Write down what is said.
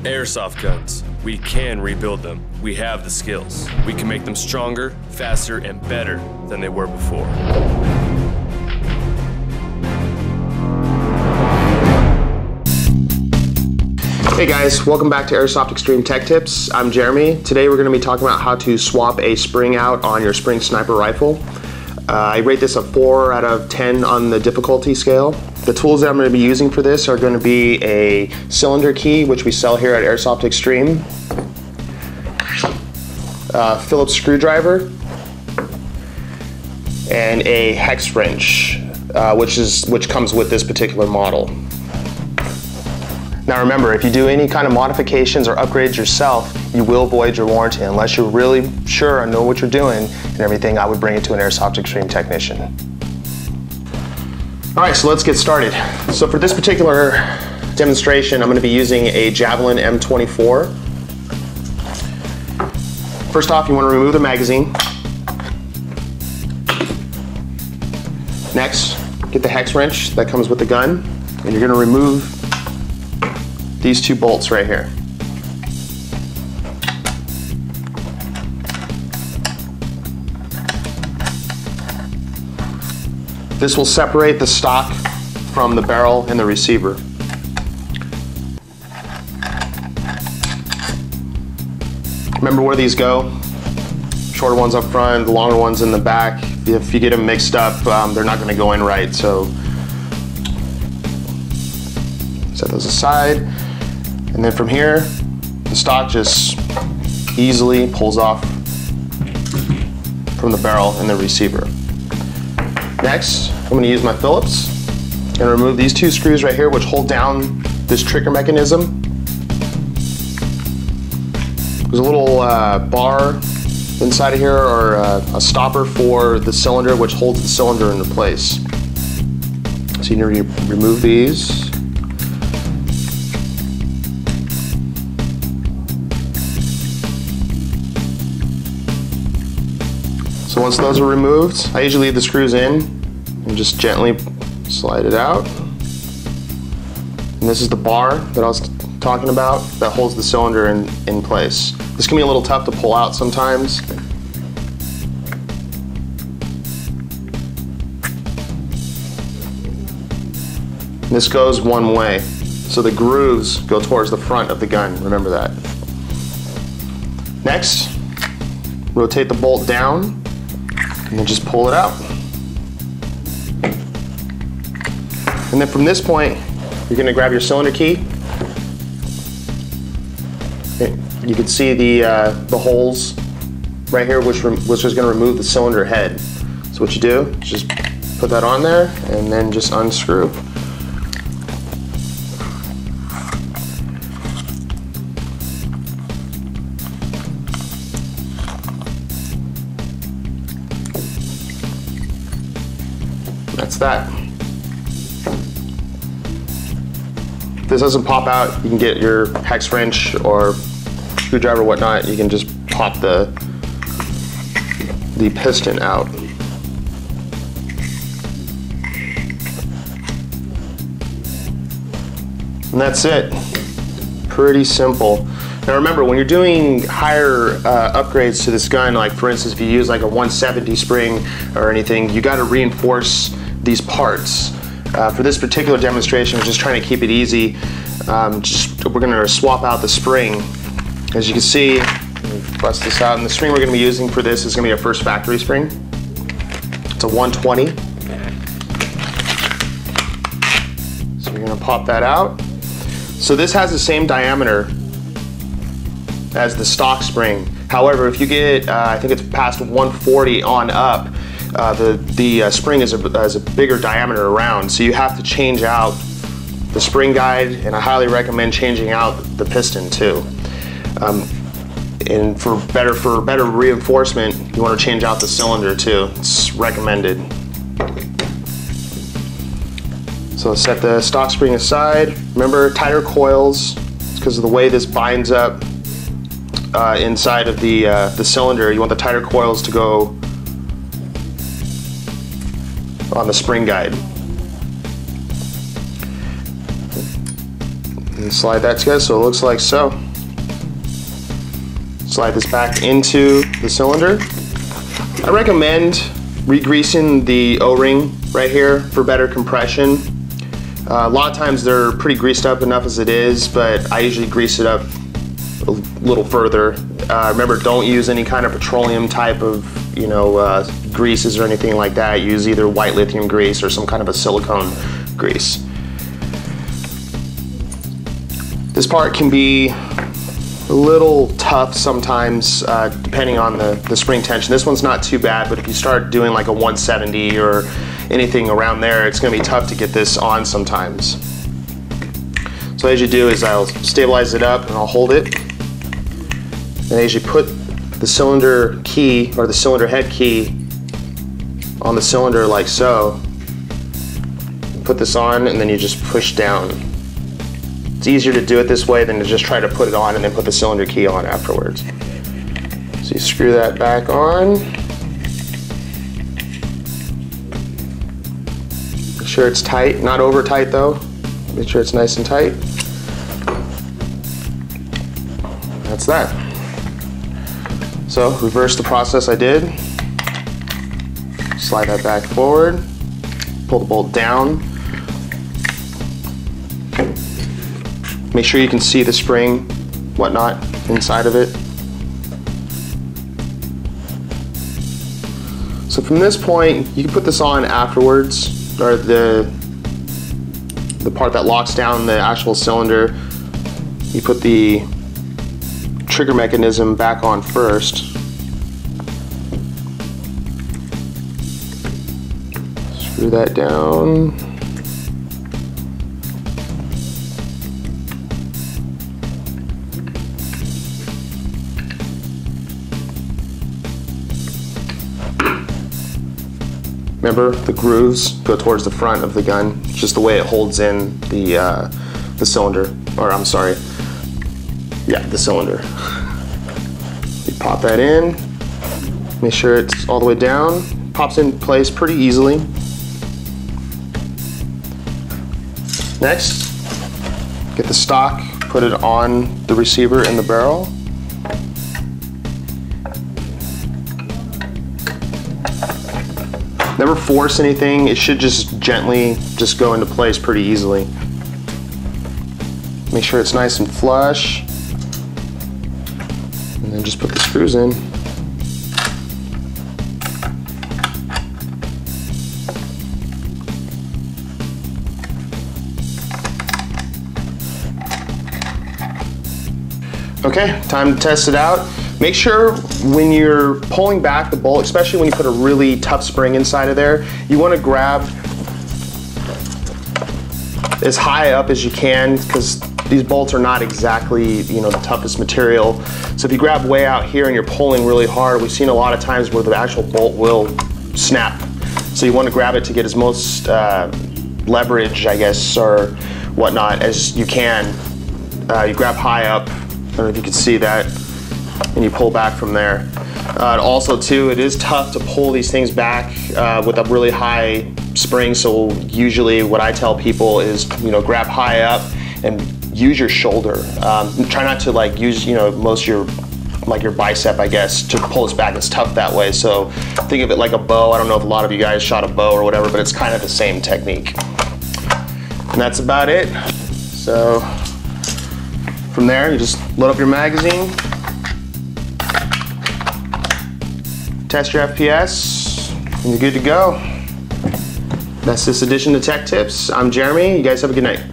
Airsoft guns. We can rebuild them. We have the skills. We can make them stronger, faster, and better than they were before. Hey guys, welcome back to Airsoft Extreme Tech Tips. I'm Jeremy. Today we're going to be talking about how to swap a spring out on your spring sniper rifle. I rate this a 4 out of 10 on the difficulty scale. The tools that I'm going to be using for this are going to be a cylinder key, which we sell here at Airsoft Extreme, Phillips screwdriver, and a hex wrench, which comes with this particular model. Now remember, if you do any kind of modifications or upgrades yourself, you will void your warranty. Unless you're really sure and know what you're doing and everything, I would bring it to an Airsoft Extreme technician. All right, so let's get started. So for this particular demonstration, I'm going to be using a Javelin M24. First off, you want to remove the magazine. Next, get the hex wrench that comes with the gun, and you're going to remove these two bolts right here. This will separate the stock from the barrel and the receiver. Remember where these go? Shorter ones up front, the longer ones in the back. If you get them mixed up, they're not going to go in right. So set those aside. And then from here, the stock just easily pulls off from the barrel and the receiver. Next, I'm going to use my Phillips and remove these two screws right here, which hold down this trigger mechanism. There's a little bar inside of here, or a stopper for the cylinder, which holds the cylinder into place. So you need to remove these. So once those are removed, I usually leave the screws in and just gently slide it out. And this is the bar that I was talking about that holds the cylinder in place. This can be a little tough to pull out sometimes. And this goes one way. So the grooves go towards the front of the gun, remember that. Next, rotate the bolt down and then just pull it out. And then from this point, you're going to grab your cylinder key. You can see the holes right here, which is going to remove the cylinder head. So what you do is just put that on there and then just unscrew. That's that. If this doesn't pop out, you can get your hex wrench or screwdriver or whatnot. You can just pop the piston out. And that's it. Pretty simple. Now remember, when you're doing higher upgrades to this gun, like for instance, if you use like a 170 spring or anything, you got to reinforce these parts. For this particular demonstration, we're just trying to keep it easy. We're going to swap out the spring. As you can see, bust this out, and the spring we're going to be using for this is going to be our first factory spring. It's a 120. So we're going to pop that out. So this has the same diameter as the stock spring. However, if you get, I think it's past 140 on up, the spring is a bigger diameter around, so you have to change out the spring guide, and I highly recommend changing out the piston too. And for better reinforcement, you want to change out the cylinder too. It's recommended. So set the stock spring aside. Remember, tighter coils, it's because of the way this binds up inside of the cylinder. You want the tighter coils to go on the spring guide. And slide that together so it looks like so. Slide this back into the cylinder. I recommend re-greasing the O-ring right here for better compression. A lot of times they're pretty greased up enough as it is, but I usually grease it up a little further. Remember, don't use any kind of petroleum type of greases or anything like that. Use either white lithium grease or some kind of a silicone grease. This part can be a little tough sometimes depending on the spring tension. This one's not too bad, but if you start doing like a 170 or anything around there, it's gonna be tough to get this on sometimes. So what I usually do is I'll stabilize it up and I'll hold it. And I usually put the cylinder key or the cylinder head key on the cylinder like so. Put this on and then you just push down. It's easier to do it this way than to just try to put it on and then put the cylinder key on afterwards. So you screw that back on. Make sure it's tight, not over tight though. Make sure it's nice and tight. That's that. So reverse the process I did. Slide that back forward. Pull the bolt down. Make sure you can see the spring, whatnot, inside of it. So from this point, you can put this on afterwards, or the part that locks down the actual cylinder. You put the trigger mechanism back on first. Screw that down. Remember, the grooves go towards the front of the gun. It's just the way it holds in the cylinder, or I'm sorry, yeah, the cylinder. You pop that in, make sure it's all the way down. Pops in place pretty easily. Next, get the stock, put it on the receiver in the barrel. Never force anything, it should just gently just go into place pretty easily. Make sure it's nice and flush. And then just put the screws in. Okay, time to test it out. Make sure when you're pulling back the bolt, especially when you put a really tough spring inside of there, you want to grab as high up as you can, because these bolts are not exactly, the toughest material. So if you grab way out here and you're pulling really hard, we've seen a lot of times where the actual bolt will snap. So you want to grab it to get as most leverage, I guess, or whatnot as you can. You grab high up, I don't know if you can see that, and you pull back from there. Also too, it is tough to pull these things back with a really high spring, so usually what I tell people is, grab high up and use your shoulder. Try not to use, most of your bicep, I guess, to pull this back. It's tough that way, so think of it like a bow. I don't know if a lot of you guys shot a bow or whatever, but it's kind of the same technique. And that's about it. So from there, you just load up your magazine, test your FPS, and you're good to go. That's this edition of Tech Tips. I'm Jeremy. You guys have a good night.